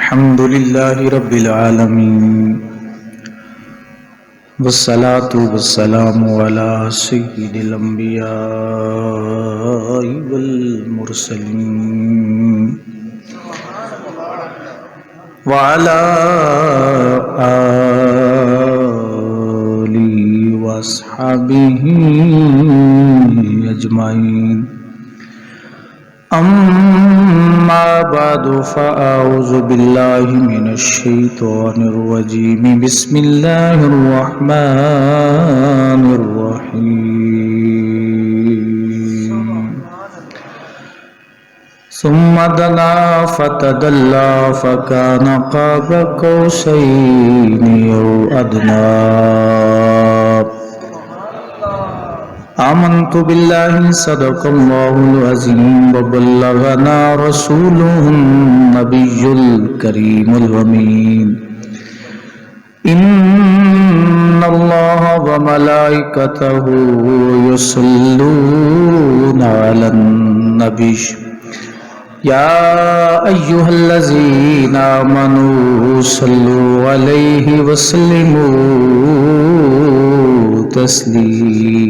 الحمد لله رب العالمين والصلاة والسلام على سيد الأنبياء والمرسلين وعلى آله وأصحابه أجمعين أما بعد فأعوذ بالله من الشيطان الرجيم بسم الله الرحمن الرحيم ثم دنا فتدلى فكان قاب قوسين أو أدنى آمنت بالله صدق الله العظيم وبلغنا رسوله النبي الكريم الأمين إن الله وملائكته يصلون على النبي يا أيها الذين آمنوا صلوا عليه وسلموا تسليما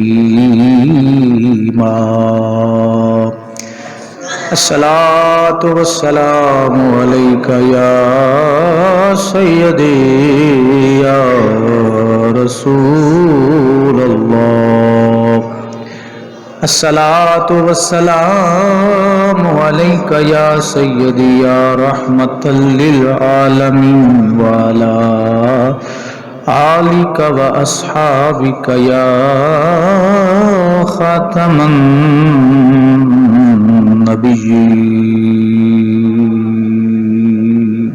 الصلاة والسلام عليك يا سيدي يا رسول الله الصلاة والسلام عليك يا سيدي يا رحمة للعالمين وعلى آلك وأصحابك يا خاتم النبيين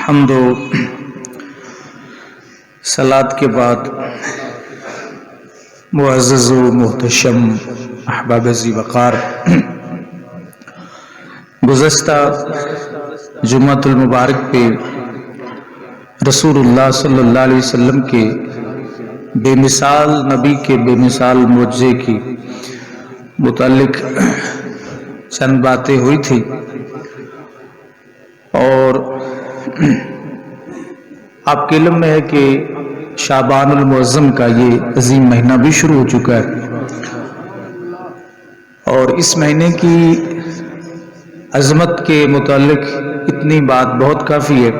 حمد و صلاة کے بعد معزز و محتشم احباب ذی وقار، گزشتہ جمعۃ المبارک پہ رسول اللہ صلی اللہ علیہ وسلم کے بے مثال نبی کے بے مثال معجزے کی متعلق چند باتیں ہوئی تھی، اور آپ کے علم میں ہے کہ شعبان المعظم کا یہ عظیم مہینہ بھی شروع ہو چکا ہے، اور اس مہینے کی عظمت کے متعلق اتنی بات بہت کافی ہے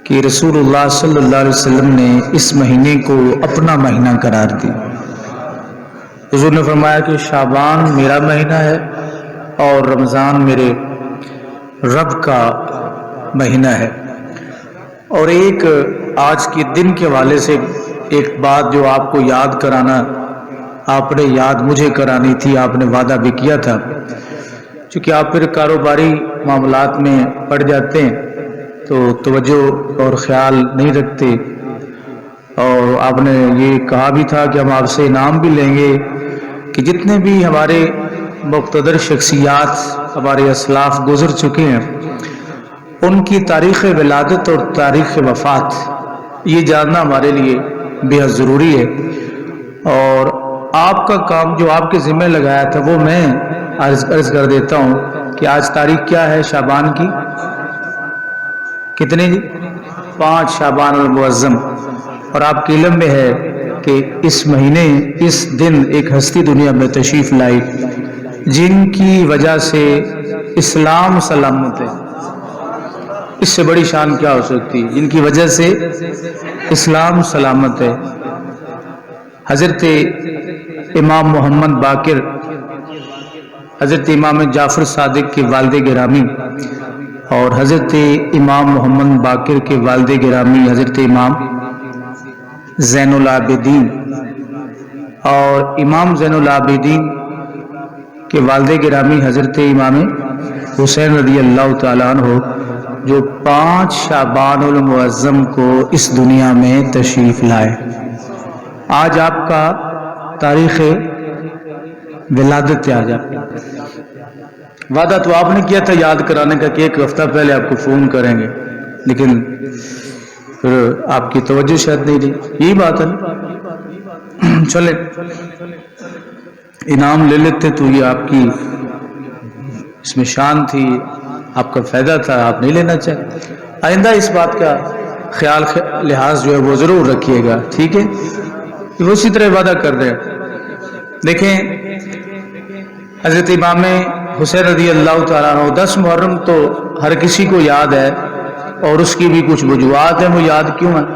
کہ رسول اللہ صلی اللہ علیہ وسلم نے اس مہینے کو اپنا مہینہ قرار دی۔ حضور نے فرمایا کہ شعبان میرا مہینہ ہے اور رمضان میرے رب کا مہینہ ہے۔ اور ایک آج کے دن کے حوالے سے ایک بات جو آپ کو یاد کرانا، آپ نے یاد مجھے کرانی تھی، آپ نے وعدہ بھی کیا تھا، چونکہ آپ پھر کاروباری معاملات میں پڑ جاتے ہیں تو توجہ اور خیال نہیں رکھتے، اور آپ نے یہ کہا بھی تھا کہ ہم آپ سے انعام بھی لیں گے کہ جتنے بھی ہمارے مقتدر شخصیات ہمارے اسلاف گزر چکے ہیں ان کی تاریخ ولادت اور تاریخ وفات یہ جاننا ہمارے لیے بے حد ضروری ہے، اور آپ کا کام جو آپ کے ذمہ لگایا تھا وہ میں عرض کر دیتا ہوں کہ آج تاریخ کیا ہے شعبان کی؟ کتنے جی؟ 5 شعبان المعظم، اور آپ کے علم میں ہے کہ اس مہینے اس دن ایک ہستی دنیا میں تشریف لائی جن کی وجہ سے اسلام سلامت ہے۔ اس سے بڑی شان کیا ہو سکتی؟ جن کی وجہ سے اسلام سلامت ہے۔ حضرت امام محمد باقر، حضرت امام جعفر صادق کے والد گرامی، اور حضرت امام محمد باقر کے والد گرامی حضرت امام زین العابدین، اور امام زین العابدین کے والد گرامی حضرت امام حسین رضی اللہ تعالیٰ عنہ، جو 5 شعبان المعظم کو اس دنیا میں تشریف لائے۔ آج آپ کا تاریخ ولادت ہے۔ آج آپ وعدہ تو آپ نے کیا تھا یاد کرانے کا کہ 1 ہفتہ پہلے آپ کو فون کریں گے، لیکن پھر آپ کی توجہ شاید نہیں دی، یہی بات ہے۔ چلے انعام لے لیتے تو یہ آپ کی اس میں شان تھی، آپ کا فائدہ تھا، آپ نہیں لینا چاہتے۔ آئندہ اس بات کا خیال لحاظ جو ہے وہ ضرور رکھیے گا، ٹھیک ہے؟ وہ اسی طرح وعدہ کر رہے ہیں۔ دیکھیں حضرت امام حسین رضی اللہ تعالیٰ عنہ 10 محرم تو ہر کسی کو یاد ہے، اور اس کی بھی کچھ وجوہات ہیں، وہ یاد کیوں ہیں؟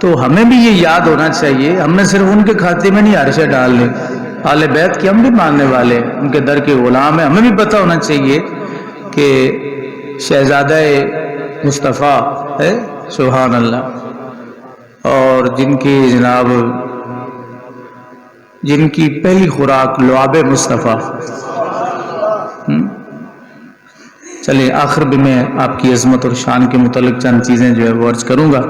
تو ہمیں بھی یہ یاد ہونا چاہیے، ہم نے صرف ان کے کھاتے میں نہیں عرشہ ڈال لیں، اہل بیت کی ہم بھی ماننے والے ہیں، ان کے در کے غلام ہیں۔ ہمیں بھی پتہ ہونا چاہیے کہ شہزادہ مصطفیٰ ہے، سبحان اللہ، اور جن کی جناب جن کی پہلی خوراک لعاب مصطفیٰ۔ چلیے آخر بھی میں آپ کی عظمت اور شان کے متعلق چند چیزیں جو ہے وہ عرض کروں گا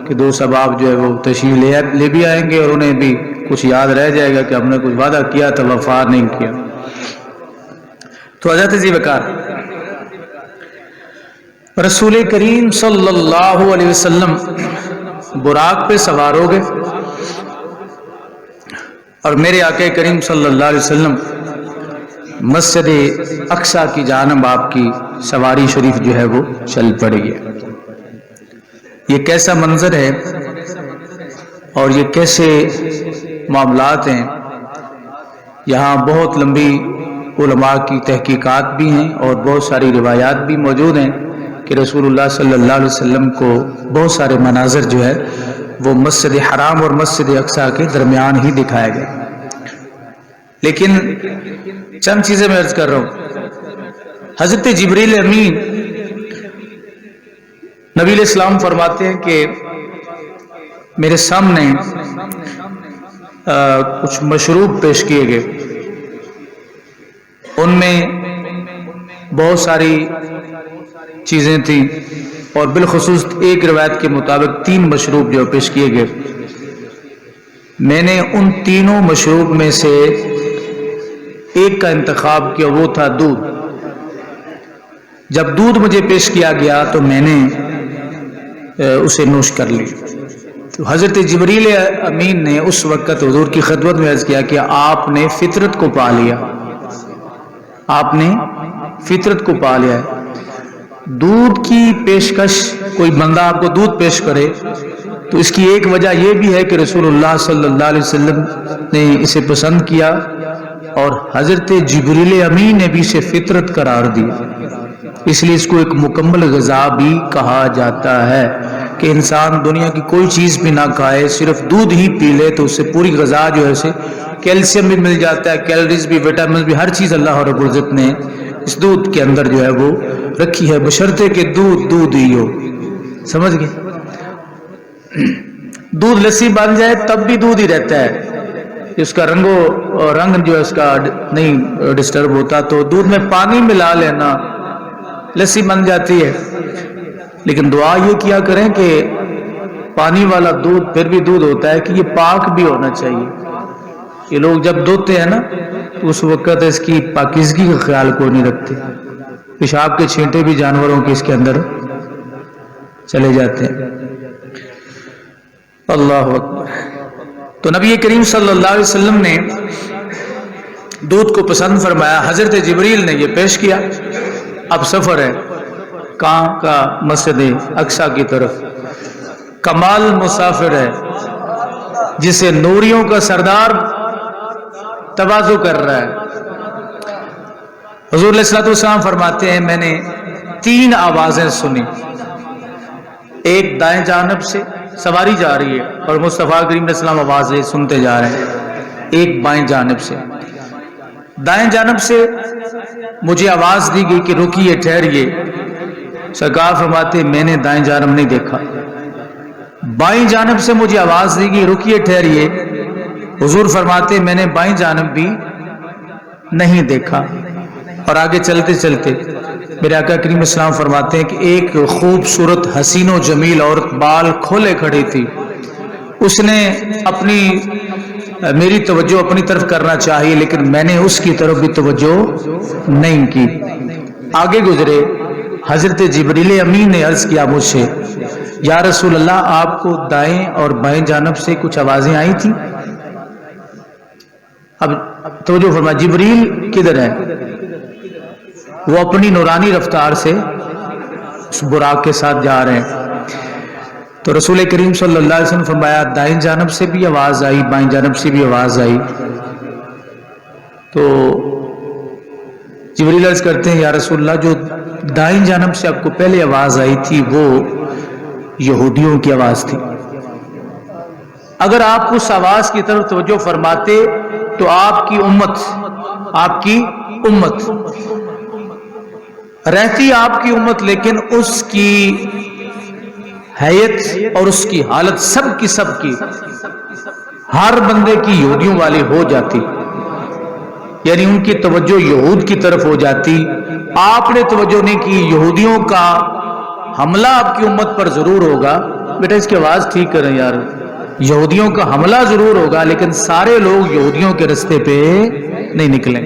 کہ دوست احباب جو ہے وہ تشریف لے بھی آئیں گے، اور انہیں بھی کچھ یاد رہ جائے گا کہ ہم نے کچھ وعدہ کیا تھا، وفا نہیں کیا۔ تو حضرت ذی وقار رسول کریم صلی اللہ علیہ وسلم براق پہ سوار ہو گئے، اور میرے آقا کریم صلی اللہ علیہ وسلم مسجد اقصی کی جانب آپ کی سواری شریف جو ہے وہ چل پڑی ہے۔ یہ کیسا منظر ہے اور یہ کیسے معاملات ہیں، یہاں بہت لمبی علماء کی تحقیقات بھی ہیں اور بہت ساری روایات بھی موجود ہیں کہ رسول اللہ صلی اللہ علیہ وسلم کو بہت سارے مناظر جو ہے وہ مسجد حرام اور مسجد اقصی کے درمیان ہی دکھایا گیا۔ لیکن چند چیزیں میں عرض کر رہا ہوں۔ حضرت جبریل امین نبی علیہ السلام فرماتے ہیں کہ میرے سامنے کچھ مشروب پیش کیے گئے، ان میں بہت ساری چیزیں تھیں، اور بالخصوص ایک روایت کے مطابق 3 مشروب جو پیش کیے گئے۔ میں نے ان تینوں مشروب میں سے ایک کا انتخاب کیا، وہ تھا دودھ۔ جب دودھ مجھے پیش کیا گیا تو میں نے اسے نوش کر لی۔ تو حضرت جبریل امین نے اس وقت حضور کی خدمت میں عرض کیا کہ آپ نے فطرت کو پا لیا، آپ نے فطرت کو پا لیا ہے۔ دودھ کی پیشکش، کوئی بندہ آپ کو دودھ پیش کرے تو اس کی ایک وجہ یہ بھی ہے کہ رسول اللہ صلی اللہ علیہ وسلم نے اسے پسند کیا، اور حضرت جبریل امین نے بھی اسے فطرت قرار دی، اس لیے اس کو ایک مکمل غذا بھی کہا جاتا ہے کہ انسان دنیا کی کوئی چیز بھی نہ کھائے، صرف دودھ ہی پی لے تو اسے پوری غذا جو ہے اسے کیلشیم بھی مل جاتا ہے، کیلریز بھی، وٹامنز بھی، ہر چیز اللہ رب العزت نے اس دودھ کے اندر جو ہے وہ رکھی ہے، بشرطے کہ دودھ ہی ہو۔ سمجھ گئے؟ دودھ لسی بن جائے تب بھی دودھ ہی رہتا ہے، اس کا رنگ جو ہے اس کا نہیں ڈسٹرب ہوتا، تو دودھ میں پانی ملا لینا لسی بن جاتی ہے۔ لیکن دعا یہ کیا کریں کہ پانی والا دودھ پھر بھی دودھ ہوتا ہے کہ یہ پاک بھی ہونا چاہیے۔ یہ لوگ جب دھوتے ہیں نا تو اس وقت اس کی پاکیزگی کا خیال کو نہیں رکھتے، پیشاب کے چھینٹے بھی جانوروں کے اس کے اندر چلے جاتے ہیں۔ اللہ اکبر۔ تو نبی کریم صلی اللہ علیہ وسلم نے دودھ کو پسند فرمایا، حضرت جبریل نے یہ پیش کیا۔ اب سفر ہے کہاں کا؟ مسجد اقصی کی طرف۔ کمال مسافر ہے جسے نوریوں کا سردار تواضع کر رہا ہے۔ حضور علیہ الصلوۃ والسلام فرماتے ہیں میں نے 3 آوازیں سنی، ایک دائیں جانب سے سواری جا رہی ہے اور مصطفیٰ کریم علیہ السلام آوازیں سنتے جا رہے ہیں، ایک بائیں جانب سے۔ دائیں جانب سے مجھے آواز دی گئی کہ رکیے، ٹھہریے۔ سرکار فرماتے میں نے دائیں جانب نہیں دیکھا۔ بائیں جانب سے مجھے آواز دی گئی رکیے، ٹھہریے۔ حضور فرماتے میں نے بائیں جانب بھی نہیں دیکھا۔ اور آگے چلتے چلتے میرے آقا کریم اسلام فرماتے ہیں کہ ایک خوبصورت حسین و جمیل عورت بال کھولے کھڑی تھی، اس نے میری توجہ اپنی طرف کرنا چاہیے، لیکن میں نے اس کی طرف بھی توجہ نہیں کی۔ آگے گزرے، حضرت جبریل امین نے عرض کیا مجھ سے یا رسول اللہ آپ کو دائیں اور بائیں جانب سے کچھ آوازیں آئی تھی؟ اب توجہ فرمائیں، جبریل کدھر ہے؟ وہ اپنی نورانی رفتار سے اس براق کے ساتھ جا رہے ہیں. تو رسول کریم صلی اللہ علیہ وسلم فرمایا دائیں جانب سے بھی آواز آئی، بائیں جانب سے بھی آواز آئی. تو جبریل عرض کرتے ہیں یا رسول اللہ، جو دائیں جانب سے آپ کو پہلے آواز آئی تھی وہ یہودیوں کی آواز تھی. اگر آپ اس آواز کی طرف توجہ فرماتے تو آپ کی امت رہتی آپ کی امت، لیکن اس کی حیت اور اس کی حالت سب کی ہر بندے کی یہودیوں والی ہو جاتی. یعنی ان کی توجہ یہود کی طرف ہو جاتی. آپ نے توجہ نہیں کی، یہودیوں کا حملہ آپ کی امت پر ضرور ہوگا. بیٹا اس کی آواز ٹھیک کریں یار. یہودیوں کا حملہ ضرور ہوگا لیکن سارے لوگ یہودیوں کے رستے پہ نہیں نکلیں.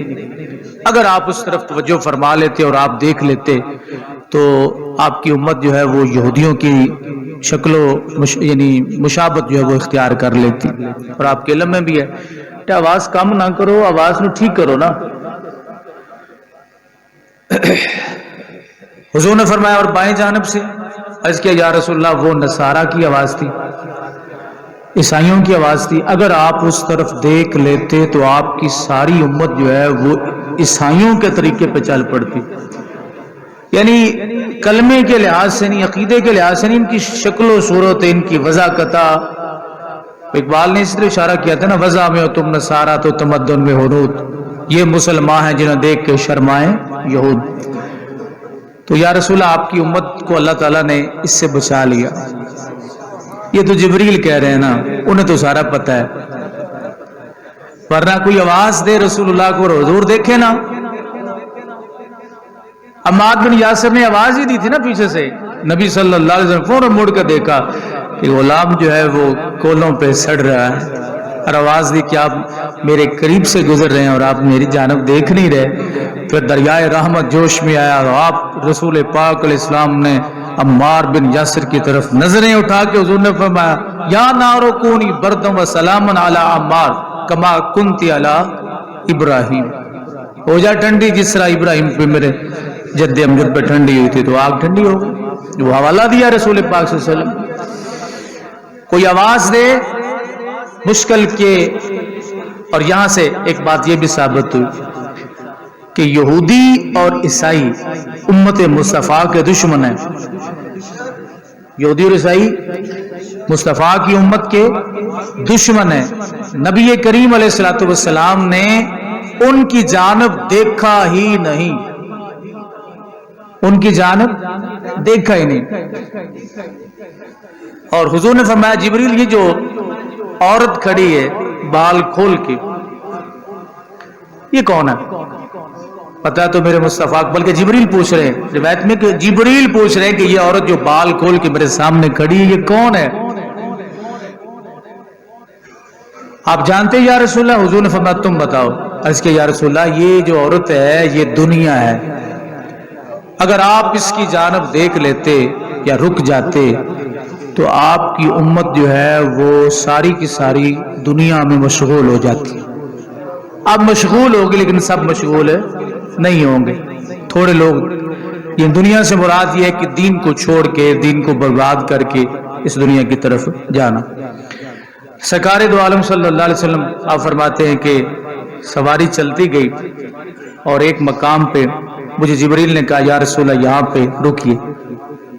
اگر آپ اس طرف توجہ فرما لیتے اور آپ دیکھ لیتے تو آپ کی امت جو ہے وہ یہودیوں کی شکل و یعنی مشابت جو ہے وہ اختیار کر لیتی. اور آپ کے علم میں بھی ہے کہ آواز کم نہ کرو، آواز نو ٹھیک کرو نا. حضور نے فرمایا اور بائیں جانب سے. عرض کیا یا رسول اللہ وہ نصارہ کی آواز تھی، عیسائیوں کی آواز تھی. اگر آپ اس طرف دیکھ لیتے تو آپ کی ساری امت جو ہے وہ عیسائیوں کے طریقے پہ چل پڑتی. یعنی کلمے کے لحاظ سے نہیں، عقیدے کے لحاظ سے نہیں، ان کی شکل و صورت، ان کی وضاحت. اقبال نے اس طرح اشارہ کیا تھا نا، وضع میں ہو تم نصارہ تو تمدن میں ہنود، یہ مسلمان ہیں جنہیں دیکھ کے شرمائیں یہود. تو یا رسول اللہ آپ کی امت کو اللہ تعالیٰ نے اس سے بچا لیا. یہ تو جبریل کہہ رہے ہیں نا، انہیں تو سارا پتہ ہے. ورنہ کوئی آواز دے رسول اللہ کو اور حضور دیکھے نا. عمار بن یاسر نے آواز ہی دی تھی نا پیچھے سے. نبی صلی اللہ علیہ وسلم فوراً مڑ کر دیکھا کہ غلام جو ہے وہ کولوں پہ سڑ رہا ہے، اور آواز دی کہ آپ میرے قریب سے گزر رہے ہیں اور آپ میری جانب دیکھ نہیں رہے. پھر دریائے رحمت جوش میں آیا اور آپ رسول پاک علیہ السلام نے عمار بن یاسر کی طرف نظریں اٹھا کے حضور نے فرمایا یا نار کونی بردم و سلامن علی عمار کما کنتی علی ابراہیم. ہو جا ٹھنڈی جس طرح ابراہیم پہ میرے جد امجد پہ ٹھنڈی ہوئی تھی، تو آگ ٹھنڈی ہو گئی. وہ حوالہ دیا رسول پاک صلی اللہ علیہ وسلم. کوئی آواز دے مشکل کے. اور یہاں سے ایک بات یہ بھی ثابت ہوئی کہ یہودی اور عیسائی امت مصطفیٰ کے دشمن ہیں. یہودی اور عیسائی مصطفیٰ کی امت کے دشمن ہیں. نبی کریم علیہ الصلوۃ والسلام نے ان کی جانب دیکھا ہی نہیں، ان کی جانب دیکھا ہی نہیں. اور حضور نے فرمایا جبریل یہ جو عورت کھڑی ہے بال کھول کے، یہ کون ہے؟ پتا تو میرے مصطفیٰ، بلکہ جبریل پوچھ رہے ہیں روایت میں کہ جبریل پوچھ رہے ہیں کہ یہ عورت جو بال کھول کے میرے سامنے کھڑی ہے یہ کون ہے؟ آپ جانتے یا رسول اللہ؟ حضور نے فرمایا تم بتاؤ. عرض کیا یا رسول اللہ یہ جو عورت ہے یہ دنیا ہے. اگر آپ اس کی جانب دیکھ لیتے یا رک جاتے تو آپ کی امت جو ہے وہ ساری کی ساری دنیا میں مشغول ہو جاتی. اب مشغول ہوگی لیکن سب مشغول نہیں ہوں گے. تھوڑے لوگ، یہ دنیا سے مراد یہ ہے کہ دین کو چھوڑ کے، دین کو برباد کر کے اس دنیا کی طرف جانا. سرکار دو عالم صلی اللہ علیہ وسلم آپ فرماتے ہیں کہ سواری چلتی گئی اور ایک مقام پہ مجھے جبریل نے کہا یا رسول اللہ یہاں پہ رکیے.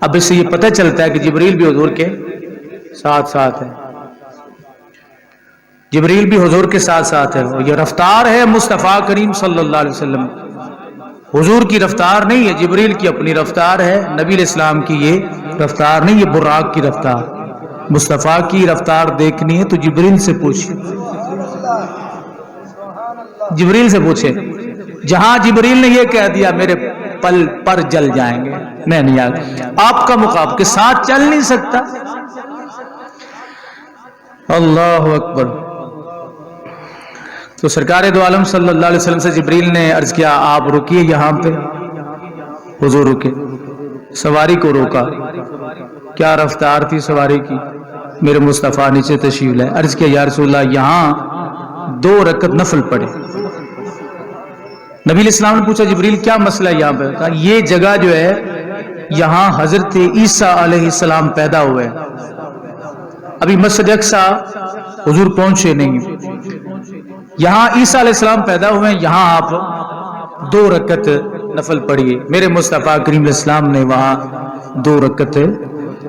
اب اس سے یہ پتہ چلتا ہے کہ جبریل بھی حضور کے ساتھ ساتھ ہے. جبریل بھی حضور کے ساتھ ساتھ ہے. یہ رفتار ہے مصطفیٰ کریم صلی اللہ علیہ وسلم. حضور کی رفتار نہیں ہے، جبریل کی اپنی رفتار ہے. نبی علیہ السلام کی یہ رفتار نہیں، یہ براق کی رفتار. مصطفیٰ کی رفتار دیکھنی ہے تو جبریل سے پوچھیں، جبریل سے پوچھیں. جہاں جبریل نے یہ کہہ دیا میرے پل پر جل جائیں گے، میں نہیں آپ کا مقابلہ کے ساتھ چل نہیں سکتا. اللہ اکبر. تو سرکار دو عالم صلی اللہ علیہ وسلم سے جبریل نے عرض کیا آپ رکیے یہاں پہ. حضور رکے، سواری کو روکا. کیا رفتار تھی سواری کی. میرے مصطفیٰ نیچے تشریف لائے. عرض کیا یا رسول اللہ یہاں 2 رکعت نفل پڑھے. نبی علیہ السلام نے پوچھا جبریل کیا مسئلہ ہے یہاں پہ؟ کہا یہ جگہ جو ہے یہاں حضرت عیسیٰ علیہ السلام پیدا ہوئے ہیں، ابھی مسجد اقصیٰ حضور پہنچے نہیں، یہاں عیسیٰ علیہ السلام پیدا ہوئے ہیں، یہاں آپ 2 رکعت نفل پڑھیے۔ میرے مصطفیٰ کریم علیہ السلام نے وہاں 2 رکعت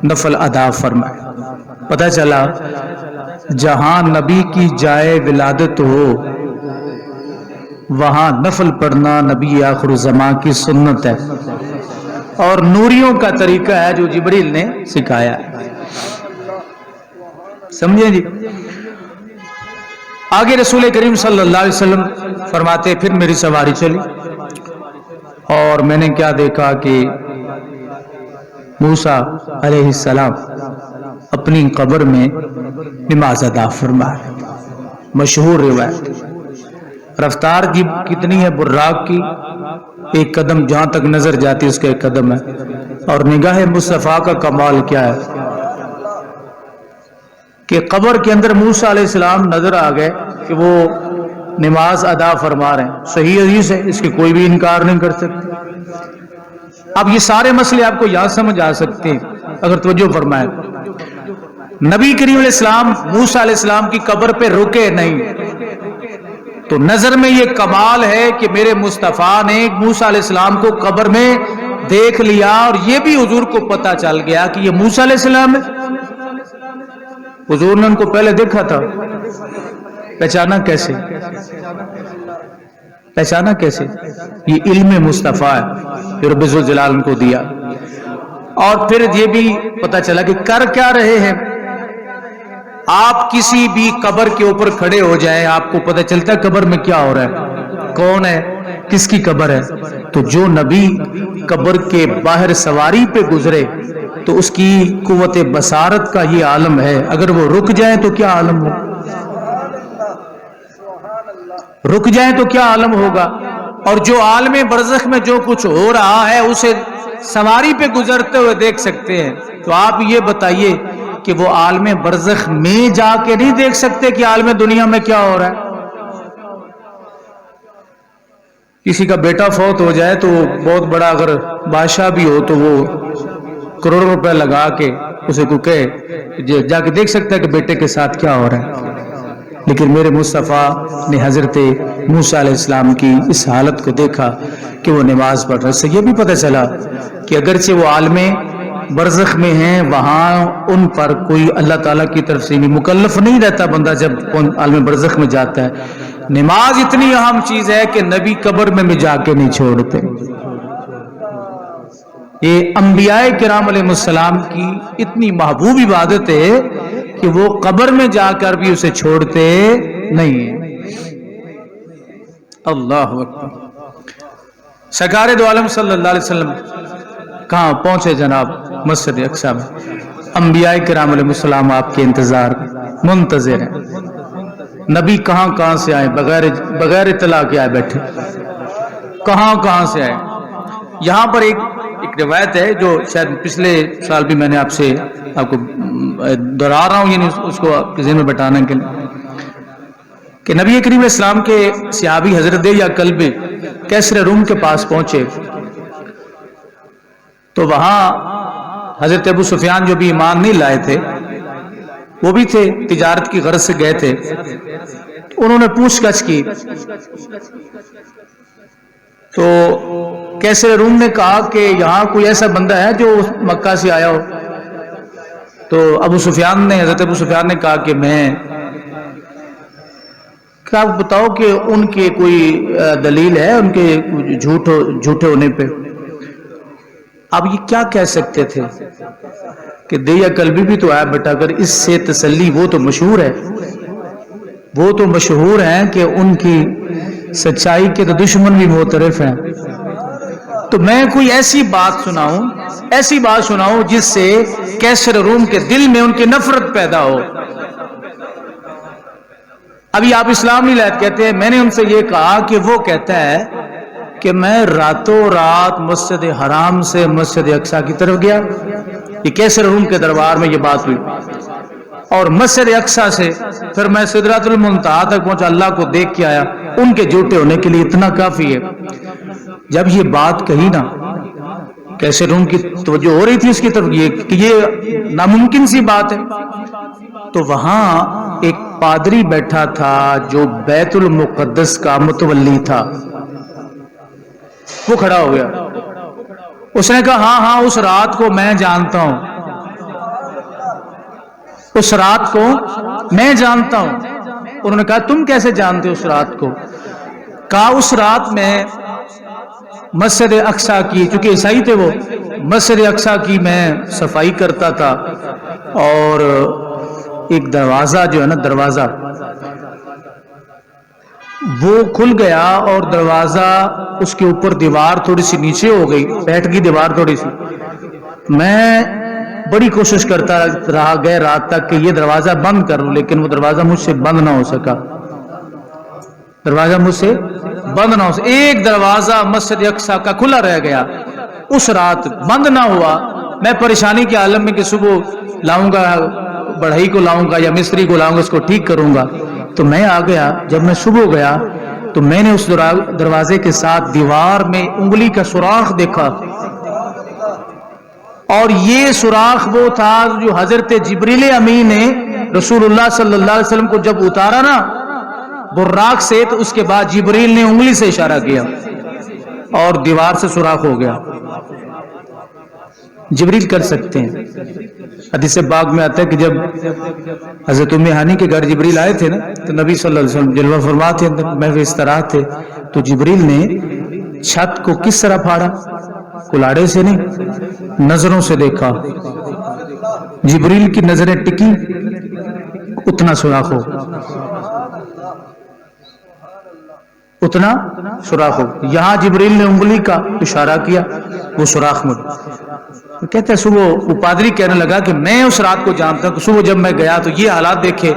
نفل ادا فرمائے۔ پتہ چلا جہاں نبی کی جائے ولادت ہو وہاں نفل پڑھنا نبی آخر الزمان کی سنت ہے، اور نوریوں کا طریقہ ہے جو جبریل نے سکھایا ہے۔ سمجھیں جی؟ آگے رسول کریم صلی اللہ علیہ وسلم فرماتے پھر میری سواری چلی اور میں نے کیا دیکھا کہ موسیٰ علیہ السلام اپنی قبر میں نماز ادا فرما رہے۔ مشہور روایت، رفتار کی کتنی ہے براق کی، ایک قدم جہاں تک نظر جاتی اس کا ایک قدم ہے، اور نگاہ مصطفیٰ کا کمال کیا ہے کہ قبر کے اندر موسیٰ علیہ السلام نظر آ گئے کہ وہ نماز ادا فرما رہے ہیں۔ صحیح حدیث ہے، اس کے کوئی بھی انکار نہیں کر سکتے۔ اب یہ سارے مسئلے آپ کو یاد سمجھ آ سکتے ہیں اگر توجہ فرمائیں۔ نبی کریم علیہ السلام موسیٰ علیہ السلام کی قبر پہ رکے نہیں، تو نظر میں یہ کمال ہے کہ میرے مصطفیٰ نے موسیٰ علیہ السلام کو قبر میں دیکھ لیا، اور یہ بھی حضور کو پتا چل گیا کہ یہ موسیٰ علیہ السلام ہے۔ حضور نے ان کو پہلے دیکھا تھا، پہچانا کیسے؟ پہچانا کیسے؟ یہ علم مصطفیٰ ہے جو رب ذوالجلال کو دیا۔ اور پھر یہ بھی پتا چلا کہ کر کیا رہے ہیں۔ آپ کسی بھی قبر کے اوپر کھڑے ہو جائیں، آپ کو پتہ چلتا ہے قبر میں کیا ہو رہا ہے، کون ہے، کس کی قبر ہے۔ تو جو نبی قبر کے باہر سواری پہ گزرے تو اس کی قوت بصارت کا یہ عالم ہے، اگر وہ رک جائیں تو کیا عالم ہو، رک جائیں تو کیا عالم ہوگا۔ اور جو عالم برزخ میں جو کچھ ہو رہا ہے اسے سواری پہ گزرتے ہوئے دیکھ سکتے ہیں، تو آپ یہ بتائیے کہ وہ عالم برزخ میں جا کے نہیں دیکھ سکتے کہ عالم دنیا میں کیا ہو رہا ہے۔ کسی کا بیٹا فوت ہو جائے تو بہت بڑا اگر بادشاہ بھی ہو تو وہ کروڑوں روپے لگا کے اسے کو کہے جا کے دیکھ سکتا ہے کہ بیٹے کے ساتھ کیا ہو رہا ہے۔ لیکن میرے مصطفیٰ نے حضرت موسیٰ علیہ السلام کی اس حالت کو دیکھا کہ وہ نماز پڑھ رہے۔ اس سے یہ بھی پتہ چلا کہ اگرچہ وہ عالم برزخ میں ہیں، وہاں ان پر کوئی اللہ تعالیٰ کی طرف سے مکلف نہیں رہتا بندہ جب عالم برزخ میں جاتا ہے۔ نماز اتنی اہم چیز ہے کہ نبی قبر میں بھی جا کے نہیں چھوڑتے۔ یہ انبیاء کرام علیہ السلام کی اتنی محبوب عبادت ہے کہ وہ قبر میں جا کر بھی اسے چھوڑتے نہیں ہیں۔ اللہ اکبر۔ سرکار دو عالم صلی اللہ علیہ وسلم کہاں پہنچے جناب؟ مسجد اقصیٰ میں۔ انبیاء کرام علیہ السلام آپ کے انتظار منتظر ہیں۔ نبی کہاں کہاں سے آئے، بغیر اطلاع کے آئے بیٹھے، کہاں کہاں سے آئے۔ یہاں پر ایک روایت ہے جو شاید پچھلے سال بھی میں نے آپ کو دہرا رہا ہوں، یعنی اس کو آپ کے ذہن میں بٹانے کے لیے، کہ نبی کریم علیہ السلام کے صحابی حضرت یا کلب کیسر روم کے پاس پہنچے تو وہاں حضرت ابو سفیان جو بھی ایمان نہیں لائے تھے وہ بھی تھے، تجارت کی غرض سے گئے تھے، انہوں نے پوچھ گچھ کی تو کیسر روم نے کہا کہ یہاں کوئی ایسا بندہ ہے جو مکہ سے آیا ہو؟ تو حضرت ابو سفیان نے کہا کہ میں، کیا آپ بتاؤ کہ ان کے کوئی دلیل ہے ان کے جھوٹے ہونے پہ؟ آپ یہ کیا کہہ سکتے تھے کہ دیا قلبی بھی تو آیا بیٹا، اگر اس سے تسلی، وہ تو مشہور ہے، وہ تو مشہور ہیں کہ ان کی سچائی کے تو دشمن بھی معترف ہیں، تو میں کوئی ایسی بات سناؤں جس سے کیسر روم کے دل میں ان کی نفرت پیدا ہو۔ ابھی آپ اسلام نہیں لائے کہتے ہیں، میں نے ان سے یہ کہا کہ وہ کہتا ہے کہ میں راتوں رات مسجد حرام سے مسجد اقصیٰ کی طرف گیا، یہ کیسر روم کے دربار میں یہ بات ہوئی، اور مسجد اقصی سے پھر میں سدرۃ المنتہا تک پہنچا، اللہ کو دیکھ کے آیا، ان کے جھوٹے ہونے کے لیے اتنا کافی ہے۔ جب یہ بات کہی نا، کیسے روم کی توجہ ہو رہی تھی اس کی طرف، یہ ناممکن سی بات ہے۔ تو وہاں ایک پادری بیٹھا تھا جو بیت المقدس کا متولی تھا، وہ کھڑا ہو گیا، اس نے کہا ہاں ہاں اس رات کو میں جانتا ہوں، اس رات کو میں جانتا ہوں۔ انہوں نے کہا تم کیسے جانتے ہو اس رات کو؟ کہا اس رات میں مسجد اقصی کی، چونکہ عیسائی تھے وہ، مسجد اقصی کی میں صفائی کرتا تھا، اور ایک دروازہ جو ہے نا، دروازہ وہ کھل گیا اور دروازہ اس کے اوپر دیوار تھوڑی سی نیچے ہو گئی، بیٹھ گئی دیوار تھوڑی سی۔ میں بڑی کوشش کرتا رہا گئے رات تک کہ یہ دروازہ بند کر لوں، لیکن وہ دروازہ مجھ سے بند نہ ہو سکا، دروازہ مجھ سے بند نہ ہو سکا۔ ایک دروازہ مسجد اقصی کا کھلا رہ گیا، اس رات بند نہ ہوا۔ میں پریشانی کے عالم میں کہ صبح لاؤں گا، بڑھئی کو لاؤں گا یا مستری کو لاؤں گا، اس کو ٹھیک کروں گا۔ تو میں آ گیا، جب میں صبح گیا تو میں نے اس دروازے کے ساتھ دیوار میں انگلی کا سوراخ دیکھا، اور یہ سوراخ وہ تھا جو حضرت جبریل امین نے رسول اللہ صلی اللہ علیہ وسلم کو جب اتارا نا براق سے، تو اس کے بعد جبریل نے انگلی سے اشارہ کیا اور دیوار سے سوراخ ہو گیا۔ جبریل کر سکتے ہیں۔ حدیث پاک میں آتا ہے کہ جب حضرت ام ہانی کے گھر جبریل آئے تھے نا، تو نبی صلی اللہ علیہ وسلم جلوہ فرما تھے، محو استراحت تھے، تو جبریل نے چھت کو کس طرح پھاڑا؟ کلاڑے سے نہیں، نظروں سے دیکھا۔ جبریل کی نظریں ٹکی، اتنا سوراخ ہو، اتنا سوراخ ہو۔ یہاں جبریل نے انگلی کا اشارہ کیا، وہ سوراخ مڑ۔ کہتے ہیں صبح وہ پادری کہنے لگا کہ میں اس رات کو جانتا ہوں کہ صبح جب میں گیا تو یہ حالات دیکھے،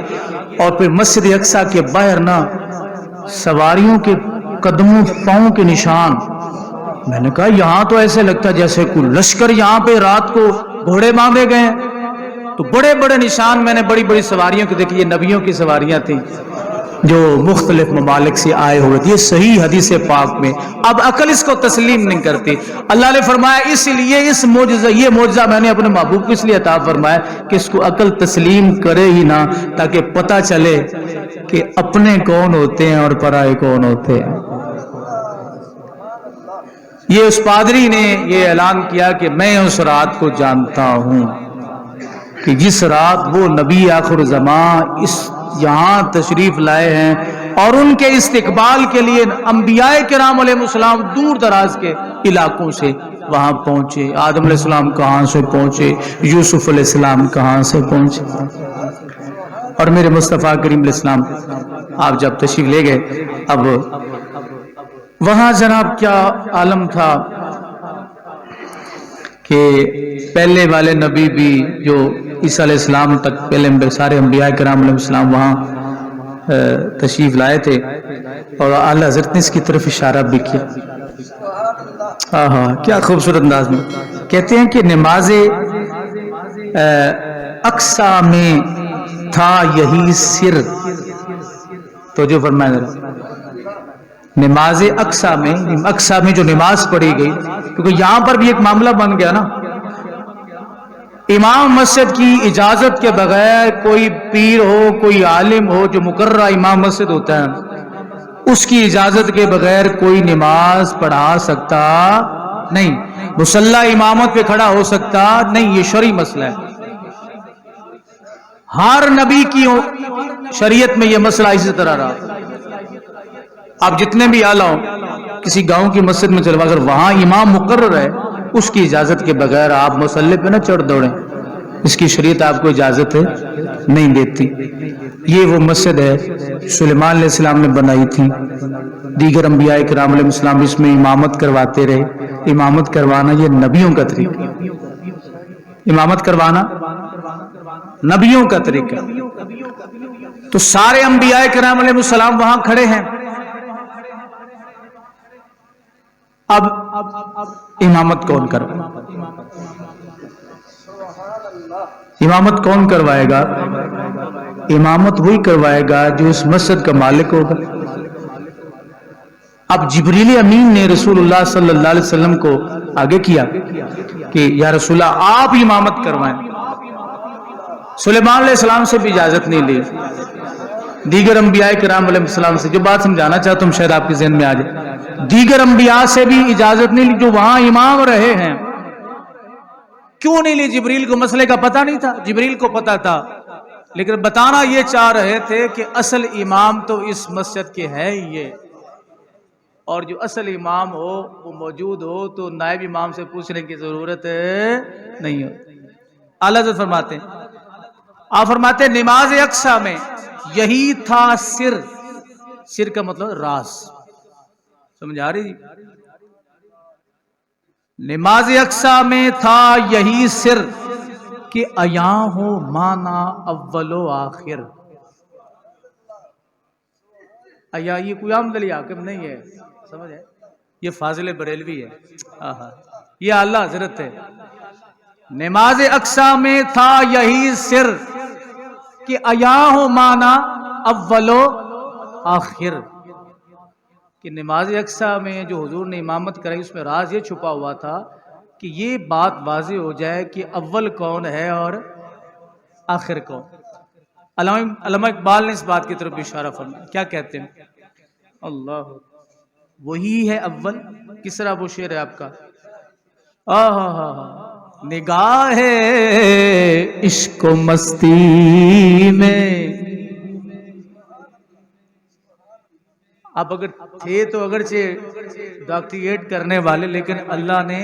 اور پھر مسجد اقصی کے باہر نا سواریوں کے قدموں پاؤں کے نشان۔ میں نے کہا یہاں تو ایسے لگتا جیسے کوئی لشکر یہاں پہ رات کو گھوڑے باندھے گئے ہیں۔ تو بڑے بڑے نشان میں نے بڑی بڑی سواریوں کی دیکھی، یہ نبیوں کی سواریاں تھیں جو مختلف ممالک سے آئے ہوئے تھے۔ یہ صحیح حدیث پاک میں، اب عقل اس کو تسلیم نہیں کرتی۔ اللہ نے فرمایا اس لیے اس معجزہ، یہ معجزہ میں نے اپنے محبوب کو اس لیے عطا فرمایا کہ اس کو عقل تسلیم کرے ہی نہ، تاکہ پتہ چلے کہ اپنے کون ہوتے ہیں اور پرائے کون ہوتے ہیں۔ یہ اس پادری نے یہ اعلان کیا کہ میں اس رات کو جانتا ہوں کہ جس رات وہ نبی آخر زمان اس یہاں تشریف لائے ہیں، اور ان کے استقبال کے لیے انبیاء کرام علیہ السلام دور دراز کے علاقوں سے وہاں پہنچے۔ آدم علیہ السلام کہاں سے پہنچے، یوسف علیہ السلام کہاں سے پہنچے، اور میرے مصطفیٰ کریم علیہ السلام آپ جب تشریف لے گئے، اب وہاں جناب کیا عالم تھا کہ پہلے والے نبی بھی جو عیسیٰ علیہ السلام تک پہلے سارے انبیاء کرام علیہ السلام وہاں تشریف لائے تھے، اور اعلی حضرت نے اس کی طرف اشارہ بھی کیا۔ کیا خوبصورت انداز میں کہتے ہیں کہ نماز اقصی میں تھا یہی سر۔ تو جو فرمایا ذرا، نماز اقصی میں جو نماز پڑھی گئی، کیونکہ یہاں پر بھی ایک معاملہ بن گیا نا، امام مسجد کی اجازت کے بغیر کوئی پیر ہو، کوئی عالم ہو جو مقررہ امام مسجد ہوتا ہے، اس کی اجازت کے بغیر کوئی نماز پڑھا سکتا نہیں، مصلی امامت پہ کھڑا ہو سکتا نہیں۔ یہ شرعی مسئلہ ہے، ہر نبی کی شریعت میں یہ مسئلہ اسی طرح رہا۔ آپ جتنے بھی اعلیٰ ہوں، کسی گاؤں کی مسجد میں چلو، اگر وہاں امام مقرر ہے، اس کی اجازت کے بغیر آپ مصلی پہ نہ چڑھ دوڑیں، اس کی شریعت آپ کو اجازت نہیں دیتی۔ یہ وہ مسجد ہے سلیمان علیہ السلام نے بنائی تھی، دیگر انبیاء کرام علیہ السلام اس میں امامت کرواتے رہے۔ امامت کروانا یہ نبیوں کا طریقہ، امامت کروانا نبیوں کا طریقہ۔ تو سارے انبیاء کرام علیہ السلام وہاں کھڑے ہیں، اب امامت کون کرے؟ امامت کون کروائے گا؟ امامت وہی کروائے گا جو اس مسجد کا مالک ہوگا۔ اب جبریل امین نے رسول اللہ صلی اللہ علیہ وسلم کو آگے کیا کہ یا رسول اللہ آپ امامت کروائیں۔ سلیمان علیہ السلام سے بھی اجازت نہیں لی، دیگر انبیاء کرام علیہ السلام سے، جو بات سمجھانا چاہتا ہوں شاید آپ کے ذہن میں آ جائے، دیگر انبیاء سے بھی اجازت نہیں لی جو وہاں امام رہے ہیں۔ کیوں نہیں لی؟ جبریل کو مسئلے کا پتہ نہیں تھا؟ جبریل کو پتہ تھا، لیکن بتانا یہ چاہ رہے تھے کہ اصل امام تو اس مسجد کے ہے ہی یہ، اور جو اصل امام ہو وہ موجود ہو تو نائب امام سے پوچھنے کی ضرورت نہیں ہو۔ اعلیٰ حضرت فرماتے ہیں، آپ فرماتے ہیں نماز اقصیٰ میں یہی تھا سر۔ سر کا مطلب راز، سمجھ آ رہی جی؟ نماز اقصیٰ میں تھا یہی سر کہ عیاں ہو مانا اول و آخر۔ عیاں یہ کوئی عام دلی حاکم نہیں ہے، سمجھ ہے، یہ فاضل بریلوی ہے، یہ اعلیٰ حضرت ہے۔ نماز اقصیٰ میں تھا یہی سر کہ عیاں ہو مانا اول و آخر، کہ نماز اقصیٰ میں جو حضور نے امامت کرائی اس میں راز یہ چھپا ہوا تھا کہ یہ بات واضح ہو جائے کہ اول کون ہے اور آخر کون۔ علامہ اقبال نے اس بات کی طرف اشارہ فرمایا، کیا کہتے ہیں؟ اللہ وہی ہے اول، کس طرح وہ شعر ہے آپ کا؟ نگاہ عشق و مستی میں، آپ اگر تھے تو اگرچہ ڈاکٹریٹ کرنے والے، لیکن اللہ نے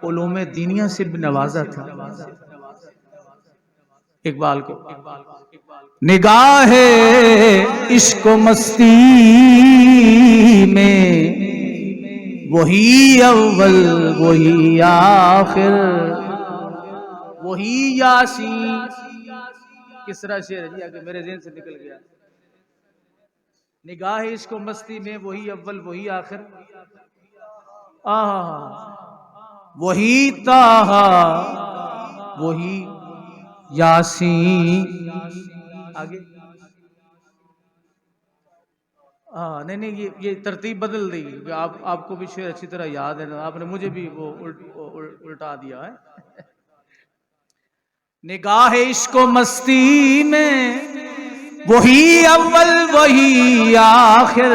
علوم دینیہ سے بھی نوازا تھا اقبال کو۔ نگاہ عشق و مستی میں وہی اول وہی آخر وہی یاسین۔ کس طرح شعر ہے کہ میرے ذہن سے نکل گیا؟ نگاہ عشق و مستی میں وہی اول وہی آخر، وہی طٰہٰ وہی یاسین۔ آگے نہیں یہ ترتیب بدل دی، آپ کو بھی شعر اچھی طرح یاد ہے، آپ نے مجھے بھی وہ الٹا دیا ہے۔ نگاہ عشق و مستی میں وہی اول وہی آخر،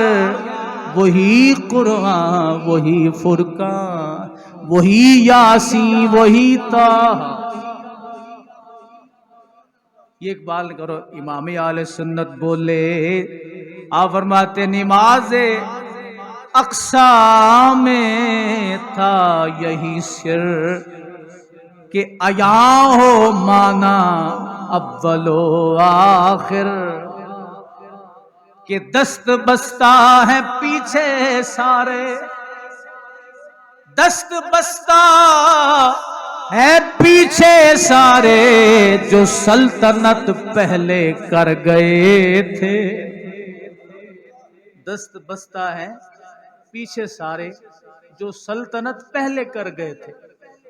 وہی قرآن وہی فرقان وہی یاسین وہی طٰہٰ۔ یہ اقبال کرو امام اہل سنت بولے، آپ فرماتے نماز اقصیٰ میں تھا یہی سر کہ عیاں ہو مانا اول و آخر، کہ دست بستہ ہے پیچھے سارے، دست بستہ ہے پیچھے سارے جو سلطنت پہلے کر گئے تھے۔ دست بستہ ہے پیچھے سارے جو سلطنت پہلے کر گئے تھے۔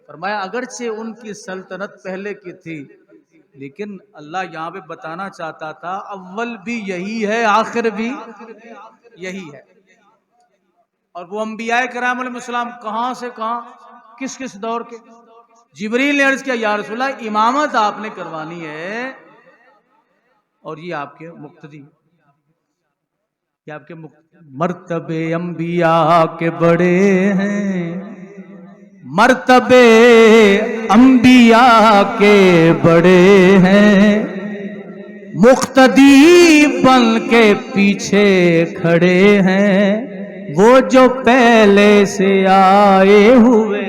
فرمایا اگرچہ ان کی سلطنت پہلے کی تھی، لیکن اللہ یہاں پہ بتانا چاہتا تھا اول بھی یہی ہے آخر بھی یہی ہے۔ اور وہ انبیاء کرام علیہ السلام کہاں سے کہاں، کس کس دور کے؟ جبریل نے عرض کیا یا رسول اللہ امامت آپ نے کروانی ہے، اور یہ آپ کے مقتدی، یہ آپ کے مرتبے انبیاء کے بڑے ہیں، مرتبے انبیاء کے بڑے ہیں، مقتدی بن کے پیچھے کھڑے ہیں وہ جو پہلے سے آئے ہوئے۔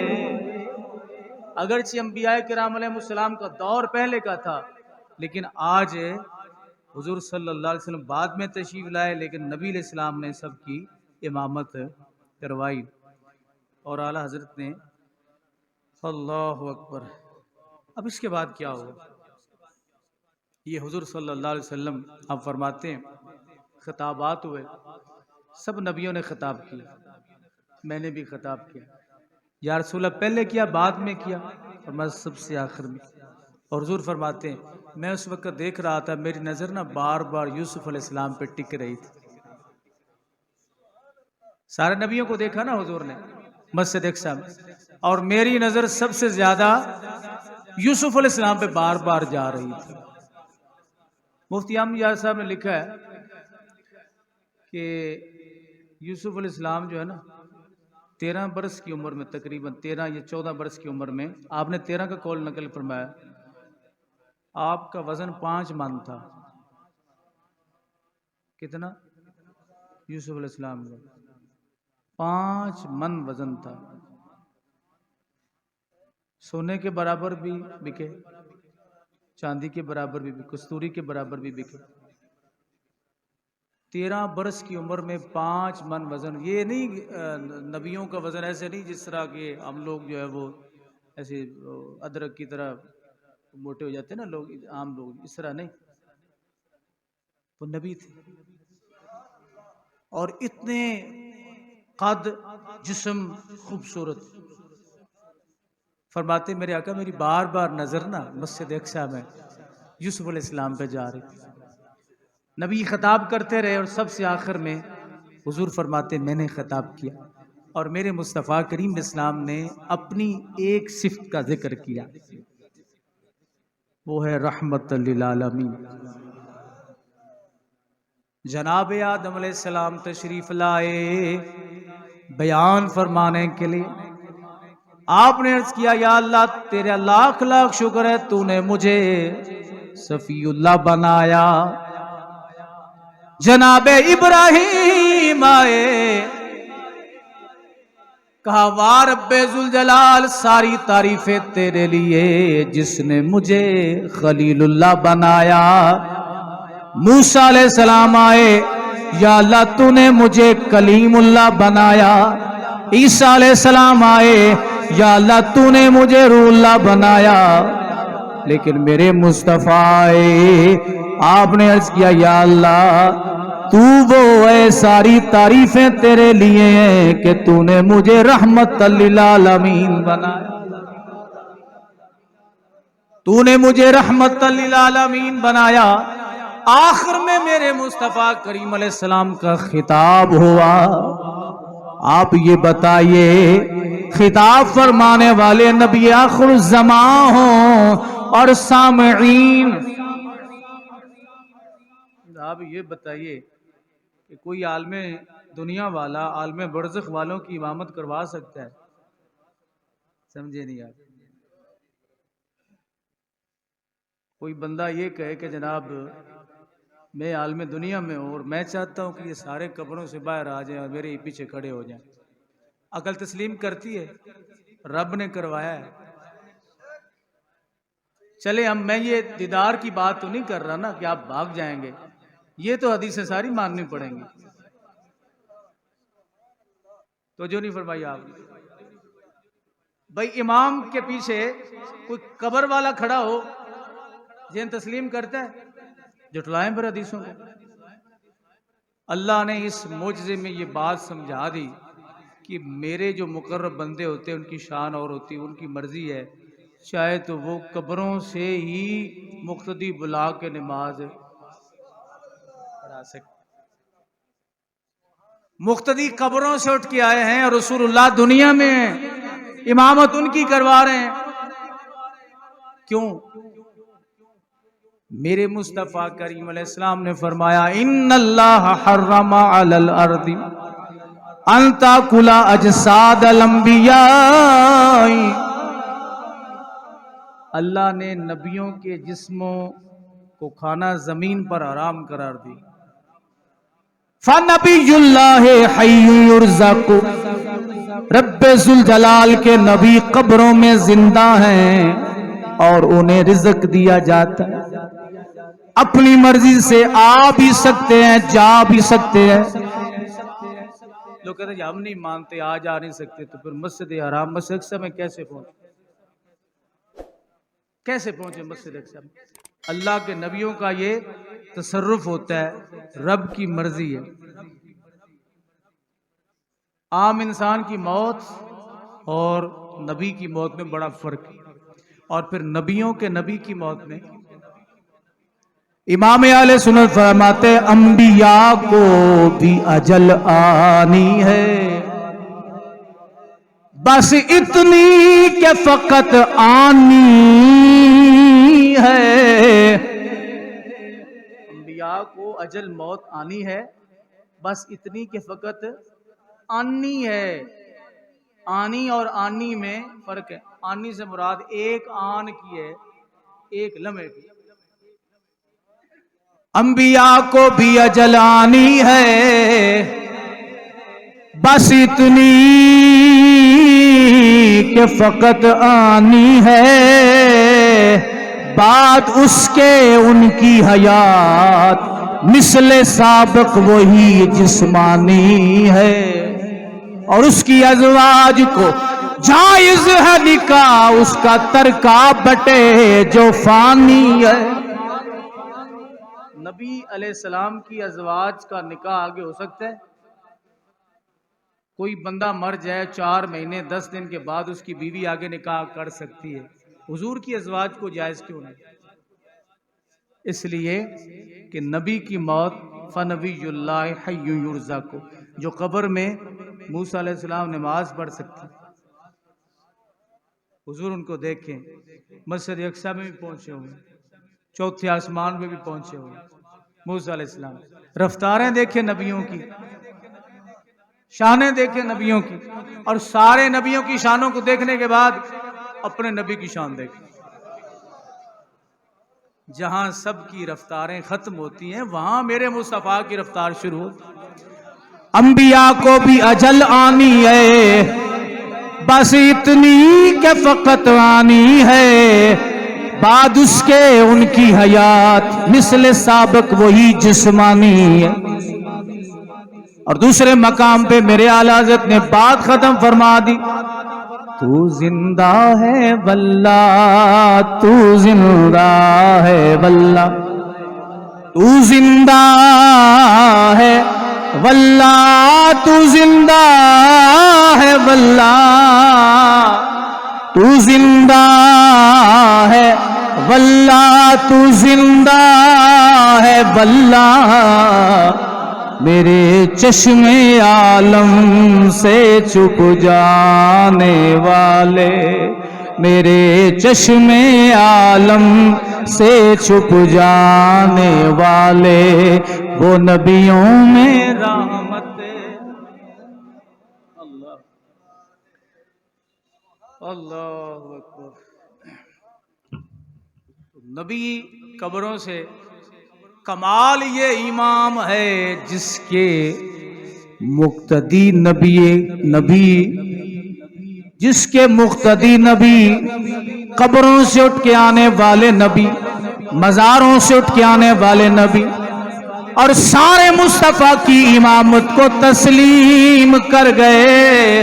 اگرچہ انبیاء کرام علیہ السلام کا دور پہلے کا تھا، لیکن آج حضور صلی اللہ علیہ وسلم بعد میں تشریف لائے، لیکن نبی علیہ السلام نے سب کی امامت کروائی۔ اور اعلیٰ حضرت نے اللہ اکبر، اب اس کے بعد کیا ہوگا؟ یہ حضور صلی اللہ علیہ وسلم آپ فرماتے ہیں خطابات ہوئے، سب نبیوں نے خطاب کیا، میں نے بھی خطاب کیا۔ یا رسول اللہ پہلے کیا بعد میں کیا؟ فرمایا سب سے آخر میں. اور حضور فرماتے ہیں میں اس وقت دیکھ رہا تھا میری نظر نا بار بار یوسف علیہ السلام پہ ٹک رہی تھی. سارے نبیوں کو دیکھا نا حضور نے مسجد اقصی میں, اور میری نظر سب سے زیادہ یوسف علیہ السلام پہ بار بار جا رہی تھی. مفتی احمد یار صاحب نے لکھا ہے کہ یوسف علیہ السلام جو ہے نا 13 برس کی عمر میں, تقریباً 13 یا 14 برس کی عمر میں, آپ نے 13 کا قول نقل فرمایا, آپ کا وزن 5 من تھا. کتنا؟ یوسف علیہ السلام کا 5 من وزن تھا. سونے کے برابر بھی بکے, چاندی کے برابر بھی بکے, کستوری کے برابر بھی بکے. 13 برس کی عمر میں 5 من وزن. یہ نہیں نبیوں کا وزن ایسے نہیں جس طرح کہ ہم لوگ جو ہے وہ ایسے ادرک کی طرح موٹے ہو جاتے ہیں نا لوگ, عام لوگ, اس طرح نہیں. وہ نبی تھے اور اتنے قد, جسم خوبصورت. فرماتے میرے آقا میری بار بار نظر نا مسجد اقصی میں یوسف علیہ السلام پہ جا رہی تھی. نبی خطاب کرتے رہے اور سب سے آخر میں حضور فرماتے میں نے خطاب کیا, اور میرے مصطفیٰ کریم اسلام نے اپنی ایک صفت کا ذکر کیا, وہ ہے رحمت للعالمین. جناب آدم علیہ السلام تشریف لائے بیان فرمانے کے لیے. آپ نے عرض کیا یا اللہ تیرے لاکھ لاکھ شکر ہے تو نے مجھے صفی اللہ بنایا. جناب ابراہیم آئے, کہا وا رب ذوالجلال ساری تعریفیں تیرے لیے جس نے مجھے خلیل اللہ بنایا. موسیٰ علیہ السلام آئے, یا اللہ تو نے مجھے کلیم اللہ بنایا. عیسیٰ علیہ السلام آئے, یا اللہ تو نے مجھے روح اللہ بنایا. لیکن میرے مصطفیٰ آئے, آپ نے عرض کیا یا اللہ تو وہ ہے ساری تعریفیں تیرے لیے ہیں کہ تو نے مجھے رحمت للعالمین بنایا. تو نے مجھے رحمت للعالمین بنایا. آخر میں میرے مصطفیٰ کریم علیہ السلام کا خطاب ہوا. آپ یہ بتائیے خطاب فرمانے والے نبی آخر الزمان ہوں اور سامعین, آپ یہ بتائیے کہ کوئی عالم دنیا والا عالم برزخ والوں کی امامت کروا سکتا ہے؟ سمجھے نہیں آپ. کوئی بندہ یہ کہے کہ جناب میں عالم دنیا میں ہوں اور میں چاہتا ہوں کہ یہ سارے قبروں سے باہر آ جائیں اور میرے پیچھے کھڑے ہو جائیں, عقل تسلیم کرتی ہے؟ رب نے کروایا ہے. چلے میں یہ دیدار کی بات تو نہیں کر رہا نا کہ آپ بھاگ جائیں گے, یہ تو حدیثیں ساری ماننی پڑیں گی. تو جو نہیں فرمائی آپ بھائی, امام کے پیچھے کوئی قبر والا کھڑا ہو جن تسلیم کرتا ہے؟ جٹلائیں پر حدیثوں کو. اللہ نے اس معجزے میں یہ بات سمجھا دی کہ میرے جو مقرب بندے ہوتے ہیں ان کی شان اور ہوتی ہے, ان کی مرضی ہے, چاہے تو وہ قبروں سے ہی مقتدی بلا کے نماز پڑھا سکتے. مقتدی قبروں سے اٹھ کے آئے ہیں اور رسول اللہ دنیا میں ہیں, امامت ان کی کروا رہے ہیں. کیوں؟ میرے مصطفیٰ کریم علیہ السلام نے فرمایا ان اللہ حرم علی الارض ان تاکل اجساد الانبیاء. اللہ نے نبیوں کے جسموں کو کھانا زمین پر حرام قرار دی. فنبی اللہ حی یرزق, رب ذوالجلال کے نبی قبروں میں زندہ ہیں اور انہیں رزق دیا جاتا ہے. اپنی مرضی سے آ بھی سکتے ہیں, جا بھی سکتے ہیں. لوگ کہتے ہیں ہم نہیں مانتے, آ جا نہیں سکتے, تو پھر مسجد حرام مسجد اقصی میں کیسے پہنچے؟ کیسے پہنچے مسجد اقصی میں؟ اللہ کے نبیوں کا یہ تصرف ہوتا ہے, رب کی مرضی ہے. عام انسان کی موت اور نبی کی موت میں بڑا فرق ہے. اور پھر نبیوں کے نبی کی موت میں امام اہل سنت فرماتے انبیاء کو بھی اجل آنی ہے، بس اتنی کہ فقط آنی ہے۔ انبیاء کو اجل موت آنی ہے، بس اتنی کہ فقط آنی ہے۔ آنی اور آنی میں فرق ہے۔ آنی سے مراد ایک آن کی ہے، ایک لمحے کی۔ انبیاء کو بھی اجل آنی ہے، بس اتنی کہ فقط آنی ہے، بعد اس کے ان کی حیات مثل سابق وہی جسمانی ہے، اور اس کی ازواج کو جائز ہے نکاح اس کا ترکہ بٹے جو فانی ہے۔ نبی علیہ السلام کی ازواج کا نکاح آگے ہو سکتا ہے؟ کوئی بندہ مر جائے 4 مہینے 10 دن کے بعد اس کی بیوی آگے نکاح کر سکتی ہے، حضور کی ازواج کو جائز کیوں نہیں؟ اس لیے کہ نبی کی موت فنبی اللہ حی یرزق، جو قبر میں موسیٰ علیہ السلام نماز پڑھ سکتے، حضور ان کو دیکھیں، مسجد اقصی میں بھی پہنچے ہوئے، چوتھے آسمان میں بھی پہنچے ہوئے موسیٰ علیہ السلام۔ رفتاریں دیکھیں نبیوں کی، شانیں دیکھیں نبیوں کی، اور سارے نبیوں کی شانوں کو دیکھنے کے بعد اپنے نبی کی شان دیکھیں۔ جہاں سب کی رفتاریں ختم ہوتی ہیں وہاں میرے مصطفیٰ کی رفتار شروع ہوتی۔ انبیاء کو بھی اجل آنی ہے، بس اتنی کہ فقط آنی ہے، بعد اس کے ان کی حیات مثل سابق وہی جسمانی ہے۔ اور دوسرے مقام پہ میرے اعلی حضرت نے بات ختم فرما دی، تو زندہ ہے واللہ، تو زندہ ہے واللہ، تو زندہ ہے واللہ، تو زندہ ہے واللہ، تو زندہ ہے واللہ، تو زندہ ہے واللہ، میرے چشم عالم سے چھپ جانے والے، میرے چشم عالم سے چھپ جانے والے، وہ نبیوں میں رحمت۔ اللہ اللہ اکبر۔ نبی قبروں سے کمال یہ امام ہے جس کے مقتدی نبی جس کے مقتدی نبی، قبروں سے اٹھ کے آنے والے نبی، مزاروں سے اٹھ کے آنے والے نبی، اور سارے مصطفیٰ کی امامت کو تسلیم کر گئے۔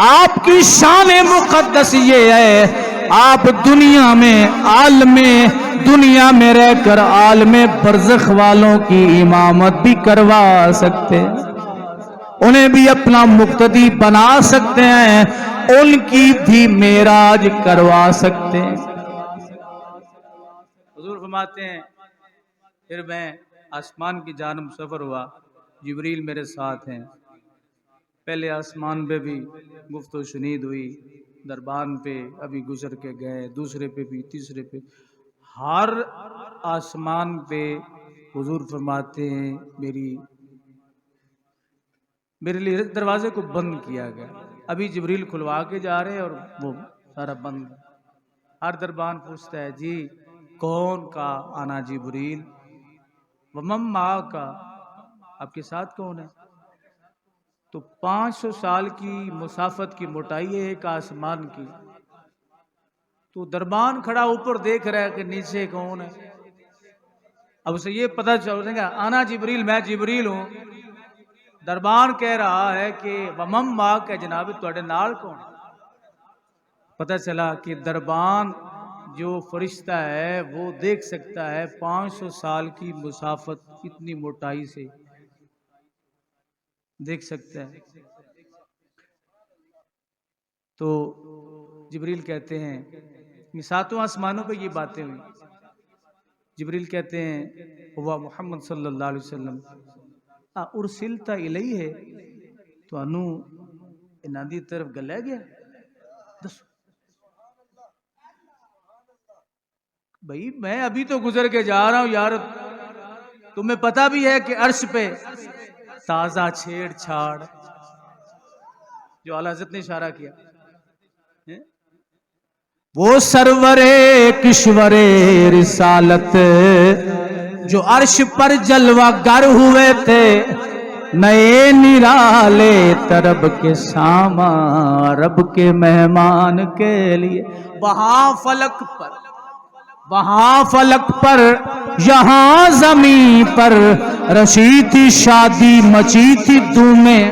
آپ کی شان مقدس یہ ہے، آپ دنیا میں عالم دنیا میں رہ کر عالم برزخ والوں کی امامت بھی کروا سکتے، انہیں بھی اپنا مقتدی بنا سکتے ہیں، ان کی بھی معراج کروا سکتے ہیں۔ حضور فرماتے ہیں پھر میں آسمان کی جانب سفر ہوا، جبریل میرے ساتھ ہیں، پہلے آسمان پہ بھی گفت و شنید ہوئی، دربان پہ ابھی گزر کے گئے، دوسرے پہ بھی، تیسرے پہ، ہر آسمان پہ حضور فرماتے ہیں میرے لیے دروازے کو بند کیا گیا، ابھی جبریل کھلوا کے جا رہے اور وہ سارا بند۔ ہر دربان پوچھتا ہے جی کون کا آنا جبریل، ومم ماں کا، آپ کے ساتھ کون ہے؟ تو 500 سال کی مسافت کی موٹائی ہے ایک آسمان کی، تو دربان کھڑا اوپر دیکھ رہا ہے کہ نیچے کون ہے۔ اب اسے یہ پتہ چل گا آنا جبریل، میں جبریل ہوں۔ دربان کہہ رہا ہے کہ ومم ماں کا، جناب تواڈے نال کون؟ پتہ چلا کہ دربان جو فرشتہ ہے وہ دیکھ سکتا ہے 500 سال کی مسافت اتنی موٹائی سے دیکھ سکتا ہے۔ تو جبریل کہتے ہیں یہ ساتوں آسمانوں پہ یہ باتیں ہوئی. جبریل کہتے ہیں ہوا محمد صلی اللہ علیہ وسلم ارسلتا الیہ تو انو انہاں دی طرف گلے گیا. دسو بھائی میں ابھی تو گزر کے جا رہا ہوں یار, تمہیں پتہ بھی ہے کہ عرش پہ تازہ چھیڑ چھاڑ جو اعلیٰ حضرت نے اشارہ کیا وہ سرور کشور رسالت جو عرش پر جلوہ گر ہوئے تھے نئے نرالے طرب کے ساما رب کے مہمان کے لیے. وہاں فلک پر یہاں زمین پر رشی تھی شادی مچی تھی دھومیں.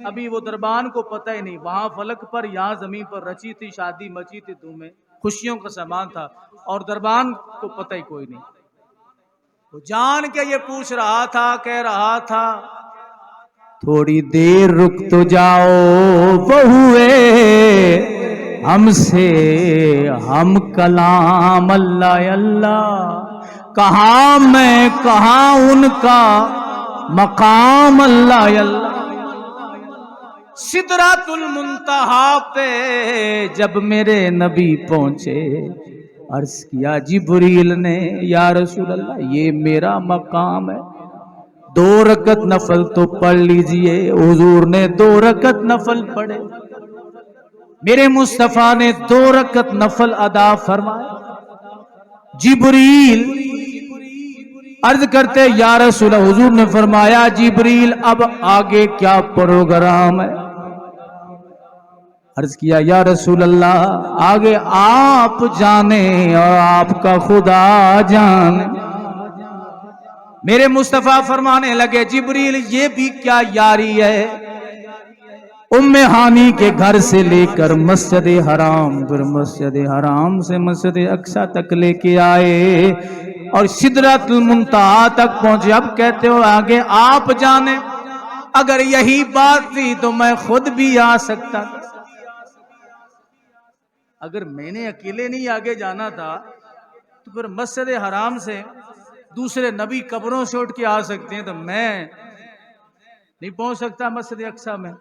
ابھی وہ دربان کو پتہ ہی نہیں, وہاں فلک پر یہاں زمین پر رچی تھی شادی مچی تھی دھومیں, خوشیوں کا سامان تھا اور دربان کو پتہ ہی کوئی نہیں. وہ جان کے یہ پوچھ رہا تھا, کہہ رہا تھا تھوڑی دیر رک تو جاؤ وہ ہوئے ہم سے ہم کلام اللہ اللہ, کہاں میں کہاں ان کا مقام اللہ اللہ. سدرۃ المنتہا پہ جب میرے نبی پہنچے عرض کیا جبریل نے یا رسول اللہ یہ میرا مقام ہے, 2 رکعت نفل تو پڑھ لیجئے. حضور نے 2 رکعت نفل پڑھے, میرے مصطفیٰ نے 2 رکعت نفل ادا فرمائے. جبریل عرض کرتے یا رسول اللہ, حضور نے فرمایا جبریل اب آگے کیا پروگرام ہے؟ عرض کیا یا رسول اللہ آگے آپ جانے اور آپ کا خدا جانے. میرے مصطفیٰ فرمانے لگے جبریل یہ بھی کیا یاری ہے؟ ام ہانی کے گھر سے لے کر مسجد حرام, پھر مسجد حرام سے مسجد اقصی تک لے کے آئے اور سدرۃ المنتہا تک پہنچے. اب کہتے ہو آگے آپ جانے, اگر یہی بات تھی تو میں خود بھی آ سکتا. اگر میں نے اکیلے نہیں آگے جانا تھا تو پھر مسجد حرام سے دوسرے نبی قبروں سے اٹھ کے آ سکتے ہیں, تو میں نہیں پہنچ سکتا مسجد اقصی میں.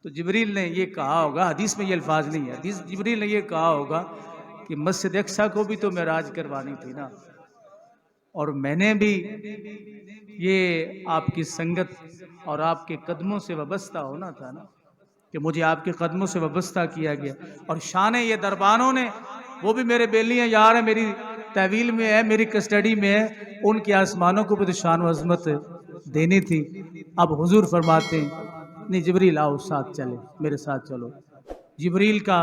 تو جبریل نے یہ کہا ہوگا, حدیث میں یہ الفاظ نہیں ہے, حدیث جبریل نے یہ کہا ہوگا کہ مسجد اقصی کو بھی تو معراج کروانی تھی نا, اور میں نے بھی یہ آپ کی سنگت اور آپ کے قدموں سے وابستہ ہونا تھا نا, کہ مجھے آپ کے قدموں سے وابستہ کیا گیا. اور شان یہ دربانوں نے وہ بھی میرے بیلی ہیں یار, میری تحویل میں ہے, میری کسٹڈی میں ہے, ان کے آسمانوں کو بھی تو شان و عظمت دینی تھی. اب حضور فرماتے ہیں نہیں جبریل آؤ ساتھ چلے, میرے ساتھ چلو. جبریل کا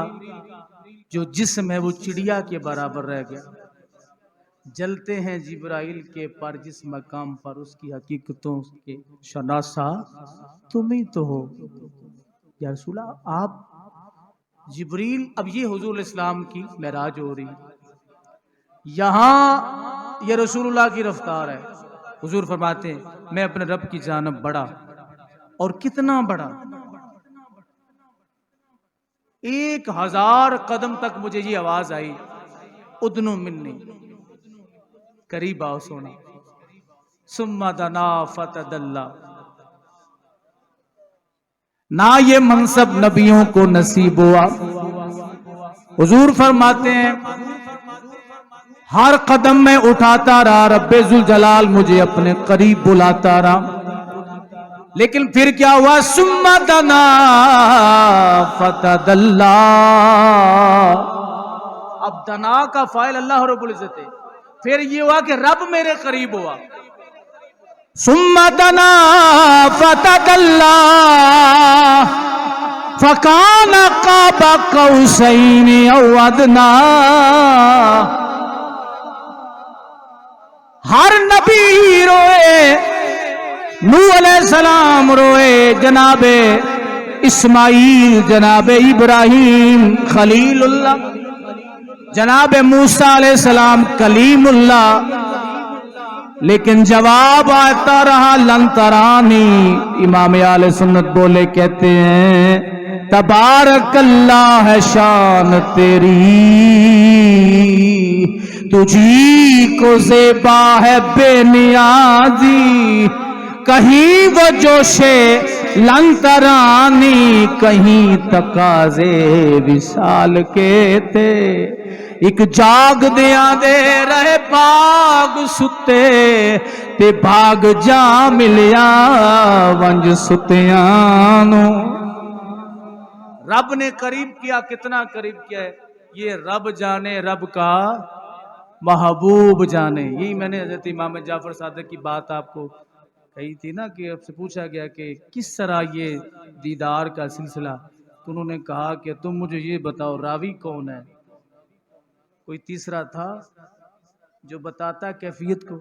جو جسم ہے وہ چڑیا کے برابر رہ گیا. جلتے ہیں جبرائیل کے پر جس مقام پر اس کی حقیقتوں کے شناسا تم ہی تو ہو. یا رسول اللہ آپ جبریل, اب یہ حضور اسلام کی معراج ہو رہی, یہاں یہ رسول اللہ کی رفتار ہے. حضور فرماتے ہیں میں اپنے رب کی جانب بڑھا, اور کتنا بڑا, 1000 قدم تک مجھے یہ آواز آئی ادنو منی, قریب آؤ سونا. ثم دنا فتدلا, نہ یہ منصب نبیوں کو نصیب ہوا. حضور فرماتے ہیں ہر قدم میں اٹھاتا رہا, رب ذوالجلال مجھے اپنے قریب بلاتا رہا, لیکن پھر کیا ہوا؟ ثم دنا فتدلا. اب دنا کا فاعل اللہ رب العزت ہے, پھر یہ ہوا کہ رب میرے قریب ہوا. ثم دنا فتدلا فکان قاب قوسین او ادنا. ہر نبی روئے, نوح علیہ السلام روئے, جناب اسماعیل, جناب ابراہیم خلیل اللہ, جناب موسیٰ علیہ السلام کلیم اللہ, لیکن جواب آتا رہا لن ترانی. امام اہل سنت بولے کہتے ہیں تبارک اللہ ہے شان تیری، تجھی کو زیبا ہے بے نیازی، کہیں وہ جوشے لنترانی، کہیں تقاضے وصال کے تھے، ایک جاگ دیاں دے رہے باغ ستے، تے بھاگ جا ملیا ونج ستیانو۔ رب نے قریب کیا، کتنا قریب کیا ہے یہ رب جانے، رب کا محبوب جانے۔ یہی میں نے حضرت امام جعفر صادق کی بات آپ کو کہی تھی نا، کہ اب سے پوچھا گیا کہ کس طرح یہ دیدار کا سلسلہ، تو انہوں نے کہا کہ تم مجھے یہ بتاؤ راوی کون ہے؟ کوئی تیسرا تھا جو بتاتا کیفیت کو؟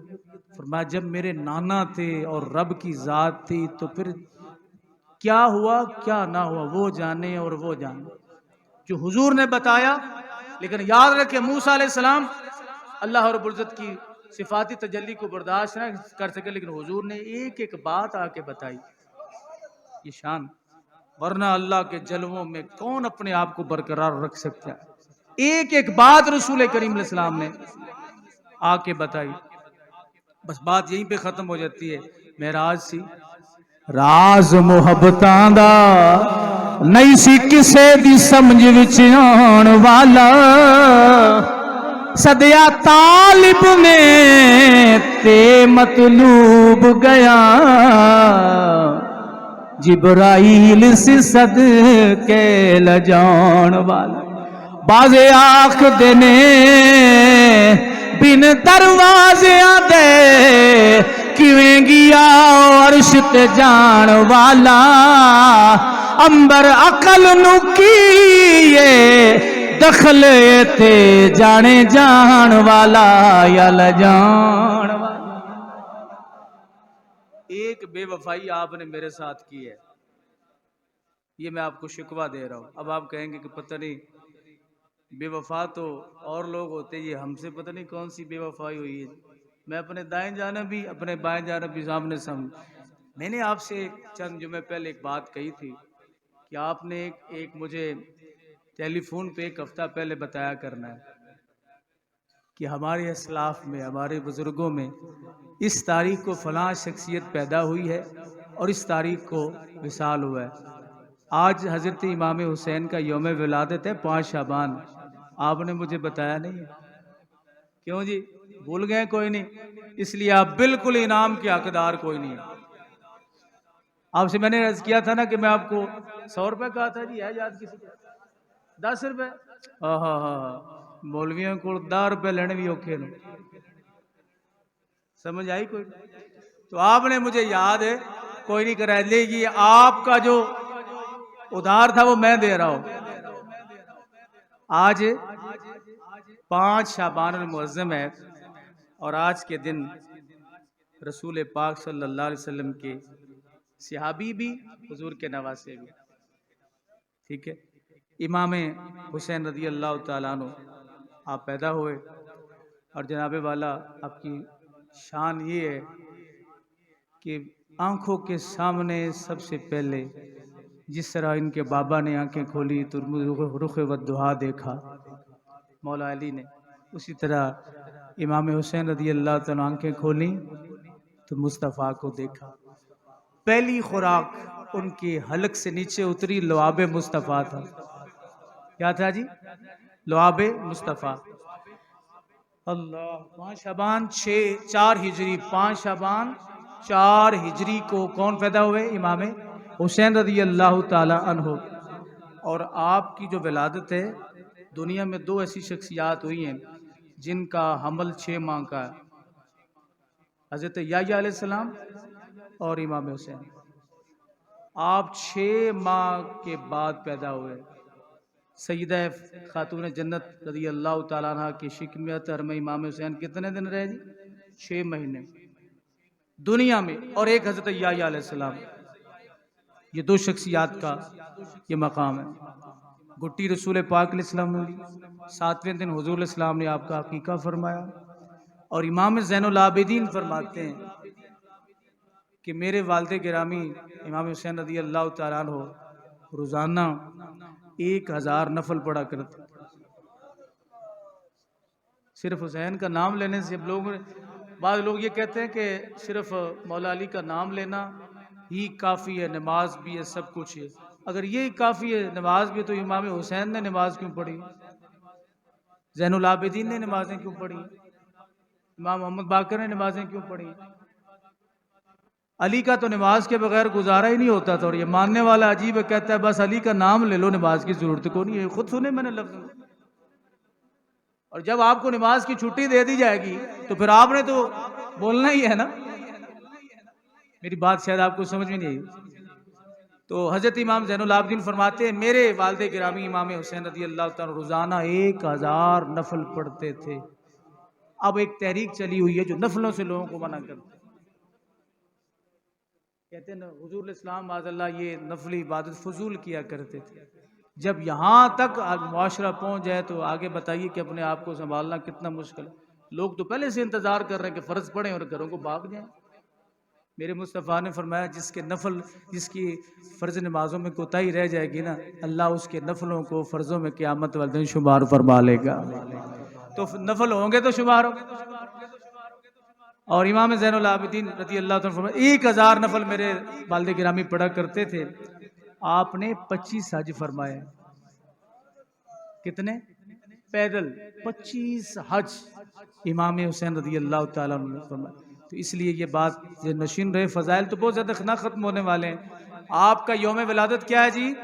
فرمایا جب میرے نانا تھے اور رب کی ذات تھی تو پھر کیا ہوا کیا نہ ہوا وہ جانے اور وہ جانے، جو حضور نے بتایا۔ لیکن یاد رکھے موسیٰ علیہ السلام اللہ رب العزت کی صفاتی تجلی کو برداشت نہ کر سکے، لیکن حضور نے ایک ایک بات آ کے بتائی، یہ شان، ورنہ اللہ کے جلووں میں کون اپنے آپ کو برقرار رکھ سکتا ہے؟ ایک ایک بات رسول کریم علیہ السلام نے آ کے بتائی، بس بات یہیں پہ ختم ہو جاتی ہے۔ معراج سی راز محبتاں دا نہیں سی کسے دی سمجھ وچ آن والا، صدیا طالب میں تے مطلوب گیا، جبرائیل سی صد کے لجان والا، باز آنکھ دینے بن دروازے دے، کیویں گیا عرش تے جان والا، امبر عقل نو کیے دخل تے جانے جان والا یا لجان والا۔ ایک بے وفائی آپ نے میرے ساتھ کی ہے، یہ میں آپ کو شکوہ دے رہا ہوں۔ اب آپ کہیں گے کہ پتہ نہیں بے وفا تو اور لوگ ہوتے، یہ ہم سے پتہ نہیں کون سی بے وفائی ہوئی ہے۔ میں اپنے دائیں جانب بھی اپنے بائیں جانب بھی سامنے میں نے آپ سے چند جمعے پہلے ایک بات کہی تھی کہ آپ نے ایک مجھے ٹیلی فون پہ ایک ہفتہ پہلے بتایا کرنا ہے کہ ہمارے اسلاف میں، ہمارے بزرگوں میں اس تاریخ کو فلاں شخصیت پیدا ہوئی ہے اور اس تاریخ کو وصال ہوا ہے۔ آج حضرت امام حسین کا یوم ولادت ہے 5 شعبان، آپ نے مجھے بتایا نہیں ہے، کیوں جی بھول گئے؟ کوئی نہیں، اس لیے آپ بالکل انعام کے حقدار کوئی نہیں ہے۔ آپ سے میں نے عرض کیا تھا نا کہ میں آپ کو 100 روپے کہا تھا، جی ہے یاد کسی کو؟ 10 روپے؟ مولویوں کو 10 روپے لینے بھی اوکھے نے، سمجھ آئی کوئی؟ تو آپ نے مجھے یاد ہے کوئی نہیں کرا لے گی، آپ کا جو ادھار تھا وہ میں دے رہا ہوں۔ آج 5 شعبان المعظم ہے اور آج کے دن رسول پاک صلی اللہ علیہ وسلم کے صحابی بھی، حضور کے نواسے بھی، ٹھیک ہے، امام حسین رضی اللہ تعالیٰ عنہ آپ پیدا ہوئے، اور جناب والا آپ کی شان یہ ہے کہ آنکھوں کے سامنے سب سے پہلے جس طرح ان کے بابا نے آنکھیں کھولی تو رخ والدہا دیکھا مولا علی نے، اسی طرح امام حسین رضی اللہ تعالیٰ آنکھیں کھولیں تو مصطفیٰ کو دیکھا۔ پہلی خوراک ان کی حلق سے نیچے اتری لعاب مصطفیٰ تھا۔ کیا تھا جی؟ لعاب مصطفیٰ۔ اللہ، 5 شعبان 4 ہجری، 5 شعبان 4 ہجری کو کون پیدا ہوئے؟ امام حسین رضی اللہ تعالی عنہ۔ اور آپ کی جو ولادت ہے، دنیا میں 2 ایسی شخصیات ہوئی ہیں جن کا حمل 6 ماہ کا ہے، حضرت یحییٰ علیہ السلام اور امام حسین۔ آپ 6 ماہ کے بعد پیدا ہوئے۔ سیدہ خاتون جنت رضی اللہ تعالیٰ عنہ کی شکمیت حرم امام حسین کتنے دن رہے جی؟ 6 مہینے دنیا میں، اور ایک حضرت یحییٰ علیہ السلام۔ یہ 2 شخصیات کا یہ مقام ہے۔ گھٹی رسول پاک علیہ السلام نے لی، 7ویں دن حضور علیہ السلام نے آپ کا عقیقہ فرمایا، اور امام زین العابدین فرماتے ہیں کہ میرے والد گرامی امام حسین رضی اللہ تعالیٰ عنہ روزانہ 1000 نفل پڑھا کرتے. صرف حسین کا نام لینے سے بعض لوگ یہ کہتے ہیں کہ صرف مولا علی کا نام لینا ہی کافی ہے، نماز بھی ہے، سب کچھ ہے. اگر یہی کافی ہے، نماز بھی، تو امام حسین نے نماز کیوں پڑھی؟ زین العابدین نے نمازیں کیوں پڑھی؟ امام محمد باقر نے نمازیں کیوں پڑھی؟ علی کا تو نماز کے بغیر گزارا ہی نہیں ہوتا تھا. اور یہ ماننے والا عجیب ہے، کہتا ہے بس علی کا نام لے لو، نماز کی ضرورت کو نہیں ہے. خود سنے میں نے لفظ. اور جب آپ کو نماز کی چھٹی دے دی جائے گی تو پھر آپ نے تو بولنا ہی ہے نا. میری بات شاید آپ کو سمجھ میں نہیں آئی. تو حضرت امام زین العابدین فرماتے ہیں میرے والد گرامی امام حسین رضی اللہ تعالیٰ روزانہ 1000 نفل پڑھتے تھے. اب ایک تحریک چلی ہوئی ہے جو نفلوں سے لوگوں کو منع کرتے ہیں. کہتے ہیں حضور اسلام معاذ اللہ یہ نفلی عبادت فضول کیا کرتے تھے. جب یہاں تک معاشرہ پہنچ جائے تو آگے بتائیے کہ اپنے آپ کو سنبھالنا کتنا مشکل ہے. لوگ تو پہلے سے انتظار کر رہے ہیں کہ فرض پڑھیں اور گھروں کو بھاگ جائیں. میرے مصطفیٰ نے فرمایا جس کی فرض نمازوں میں کوتاہی رہ جائے گی نا، اللہ اس کے نفلوں کو فرضوں میں قیامت والے دن شمار فرما لے گا. تو نفل ہوں گے تو شمار ہو. اور امام زین العابدین رضی اللہ تعالیٰ فرمایا 1000 نفل میرے والد گرامی پڑھا کرتے تھے. آپ نے 25 حج فرمائے. کتنے؟ پیدل 25 حج امام حسین رضی اللہ تعالیٰ نے فرمائے. تو اس لیے یہ بات نشین رہے. فضائل تو بہت زیادہ نہ ختم ہونے والے ہیں. آپ کا یوم ولادت کیا ہے جی؟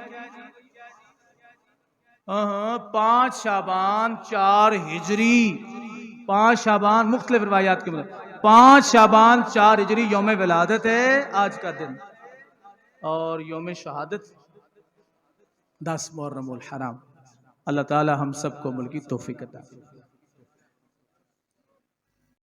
5 شعبان 4 ہجری. 5 شعبان مختلف روایات کے مطابق 5 شعبان 4 ہجری یوم ولادت ہے آج کا دن. اور یوم شہادت 10 محرم الحرام. اللہ تعالی ہم سب کو عمل کی توفیق عطا فرمائے.